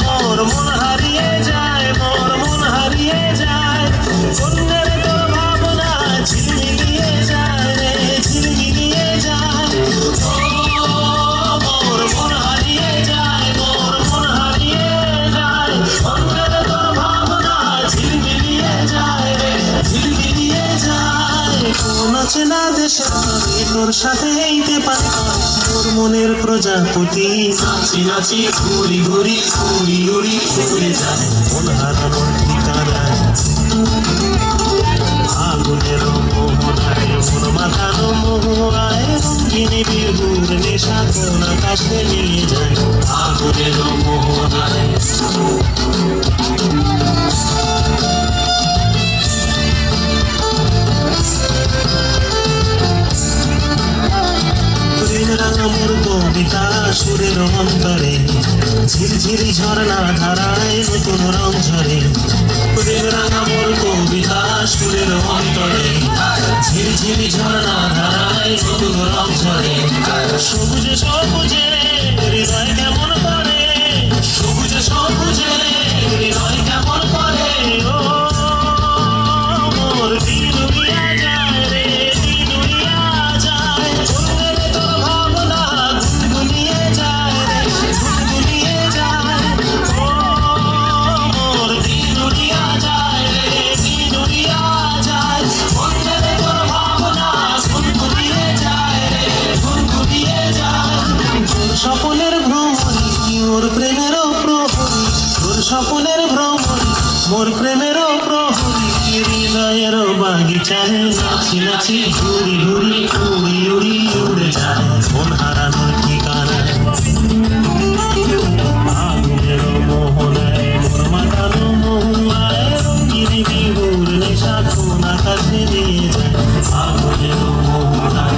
মোর মন হারিয়ে যায়, মোর মন হারিয়ে যায়, অন্যের তোর ভাবনা ঝিলমিলিয়ে যায় রে, ঝিলমিলিয়ে যায়। মোর মন হারিয়ে যায়, মোর মন হারিয়ে যায়, অন্যের তোর ভাবনা ঝিলমিলিয়ে যায় রে, ঝিলমিলিয়ে যায়। কোন চেনা দেশের তরে তোর সাথে এইতে পারে তোর মনের প্রজাপতি, নাচি নাচি ঘুরি ঘুরি উড়ি উড়ি উড়ে যায় মন হারানোর ঠিকানায়। আগুনের মোহনায় মন মাখানো মোহনায় রঙিন বিহুর নেশা কোন আকাশে নিয়ে যায়। আগুনের মোহনায় মোর কবিতা সুরের অন্তরে ঝিরঝিরি ঝর্ণা ধারায় নতুন রং ঝরে। প্রেম রাঙা মোর কবিতা সুরের অন্তরে ঝিরঝিরি ঝর্ণা ধারায় নতুন রং ঝরে। সবুজে সবুজে হৃদয় কেমন করে, সবুজে সবুজে হৃদয় কেমন করে। ও মোর দিল উড়িয়া যায় রে, দিল উড়িয়া যায়, অন্যের তোর ভাবনা গুনগুনিয়ে যায় রে, গুনগুনিয়ে যায়। ও মোর দিল উড়িয়া যায় রে, দিল উড়িয়া যায়, অন্যের তোর ভাবনা গুনগুনিয়ে যায় রে, গুনগুনিয়ে যায়। তোর স্বপনের ভ্রমণী মোর প্রেমেরও প্রহরী, তোর স্বপনের ভ্রমণী মোর প্রেমেরও প্রহরী। হৃদয়ের বাগিচায় নাচি নাচি ঘুরি ঘুরি উড়ি উড়ি উড়ে যায় মন হারানোর ঠিকানায়। আগুনের মোহনায় মন মাখানো মোহনায় রঙিন বিহুর নেশা কোন আকাশে নিয়ে যায়। আগুনের মোহনায়